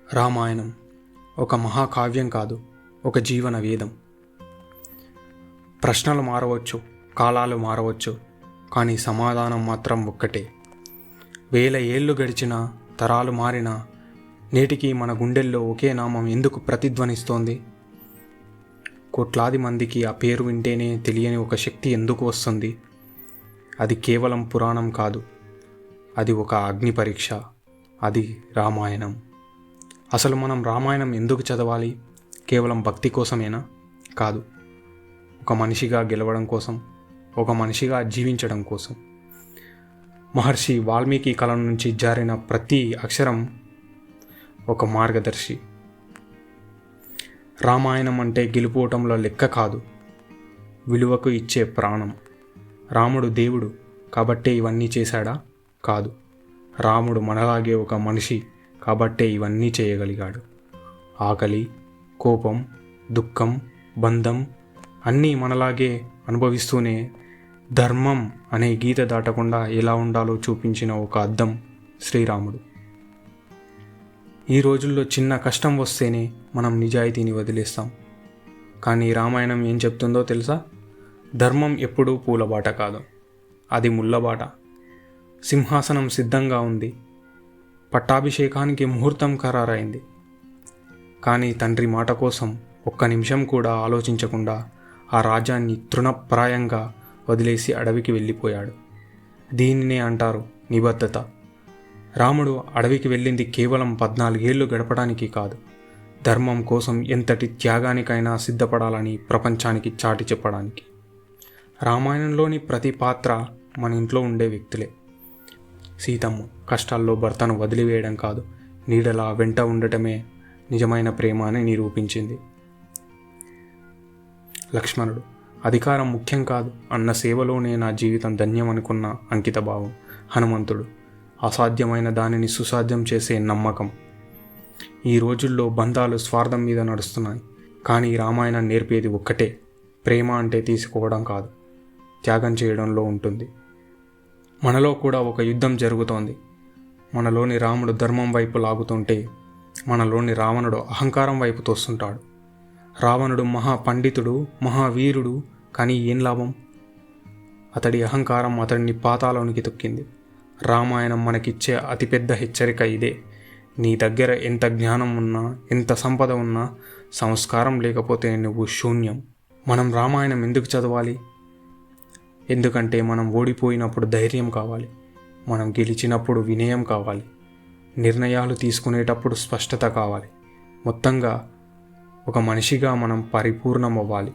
రామాయణం ఒక మహాకావ్యం కాదు, ఒక జీవన వేదం. ప్రశ్నలు మారవచ్చు, కాలాలు మారవచ్చు, కానీ సమాధానం మాత్రం ఒక్కటే. 1000 ఏళ్ళు గడిచినా, తరాలు మారినా, నేటికి మన గుండెల్లో ఒకే నామం ఎందుకు ప్రతిధ్వనిస్తోంది? కోట్లాది మందికి ఆ పేరు వింటేనే తెలియని ఒక శక్తి ఎందుకు వస్తుంది? అది కేవలం పురాణం కాదు, అది ఒక అగ్ని పరీక్ష. అది రామాయణం. అసలు మనం రామాయణం ఎందుకు చదవాలి? కేవలం భక్తి కోసమేనా? కాదు. ఒక మనిషిగా గెలవడం కోసం, ఒక మనిషిగా జీవించడం కోసం. మహర్షి వాల్మీకి కలం నుంచి జారిన ప్రతి అక్షరం ఒక మార్గదర్శి. రామాయణం అంటే గెలుపోవటంలో లెక్క కాదు, విలువకు ఇచ్చే ప్రాణం. రాముడు దేవుడు కాబట్టే ఇవన్నీ చేశాడా? కాదు. రాముడు మనలాగే ఒక మనిషి కాబట్టే ఇవన్నీ చేయగలిగాడు. ఆకలి, కోపం, దుఃఖం, బంధం అన్నీ మనలాగే అనుభవిస్తూనే ధర్మం అనే గీత దాటకుండా ఎలా ఉండాలో చూపించిన ఒక అద్దం శ్రీరాముడు. ఈ రోజుల్లో చిన్న కష్టం వస్తేనే మనం నిజాయితీని వదిలేస్తాం. కానీ రామాయణం ఏం చెప్తుందో తెలుసా? ధర్మం ఎప్పుడూ పూలబాట కాదు, అది ముళ్ళబాట. సింహాసనం సిద్ధంగా ఉంది, పట్టాభిషేకానికి ముహూర్తం ఖరారైంది. కానీ తండ్రి మాట కోసం ఒక్క నిమిషం కూడా ఆలోచించకుండా ఆ రాజ్యాన్ని తృణప్రాయంగా వదిలేసి అడవికి వెళ్ళిపోయాడు. దీనినే అంటారు నిబద్ధత. రాముడు అడవికి వెళ్ళింది కేవలం 14 ఏళ్ళు గడపడానికి కాదు, ధర్మం కోసం ఎంతటి త్యాగానికైనా సిద్ధపడాలని ప్రపంచానికి చాటి చెప్పడానికి. రామాయణంలోని ప్రతి పాత్ర మన ఇంట్లో ఉండే వ్యక్తులే. సీతమ్మ కష్టాల్లో భర్తను వదిలివేయడం కాదు, నీడలా వెంట ఉండటమే నిజమైన ప్రేమ అని నిరూపించింది. లక్ష్మణుడు అధికారం ముఖ్యం కాదు అన్న సేవలోనే నా జీవితం ధన్యం అనుకున్న అంకిత భావం. హనుమంతుడు అసాధ్యమైన దానిని సుసాధ్యం చేసే నమ్మకం. ఈ రోజుల్లో బంధాలు స్వార్థం మీద నడుస్తున్నాయి, కానీ రామాయణం నేర్పేది ఒక్కటే: ప్రేమ అంటే తీసుకోవడం కాదు, త్యాగం చేయడంలో ఉంటుంది. మనలో కూడా ఒక యుద్ధం జరుగుతోంది. మనలోని రాముడు ధర్మం వైపు లాగుతుంటే, మనలోని రావణుడు అహంకారం వైపు తోస్తుంటాడు. రావణుడు మహాపండితుడు, మహావీరుడు, కానీ ఏం లాభం? అతడి అహంకారం అతడిని పాతాళానికి తొక్కింది. రామాయణం మనకిచ్చే అతిపెద్ద హెచ్చరిక ఇదే: నీ దగ్గర ఎంత జ్ఞానం ఉన్నా, ఎంత సంపద ఉన్నా, సంస్కారం లేకపోతే నువ్వు శూన్యం. మనం రామాయణం ఎందుకు చదవాలి? ఎందుకంటే మనం ఓడిపోయినప్పుడు ధైర్యం కావాలి, మనం గెలిచినప్పుడు వినయం కావాలి, నిర్ణయాలు తీసుకునేటప్పుడు స్పష్టత కావాలి. మొత్తంగా ఒక మనిషిగా మనం పరిపూర్ణం అవ్వాలి.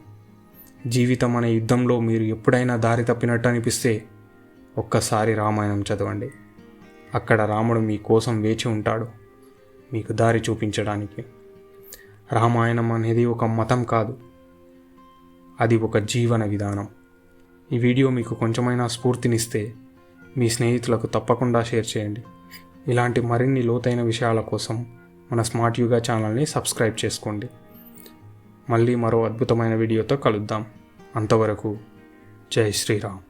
జీవితం అనే యుద్ధంలో మీరు ఎప్పుడైనా దారి తప్పినట్టు అనిపిస్తే ఒక్కసారి రామాయణం చదవండి. అక్కడ రాముడు మీ కోసం వేచి ఉంటాడు, మీకు దారి చూపించడానికి. రామాయణం అనేది ఒక మతం కాదు, అది ఒక జీవన విధానం. ఈ వీడియో మీకు కొంచెమైనా స్ఫూర్తినిస్తే మీ స్నేహితులకు తప్పకుండా షేర్ చేయండి. ఇలాంటి మరిన్ని లోతైన విషయాల కోసం మన స్మార్ట్ యుగా ఛానల్ని సబ్స్క్రైబ్ చేసుకోండి. మళ్ళీ మరో అద్భుతమైన వీడియోతో కలుద్దాం. అంతవరకు జై శ్రీరామ్.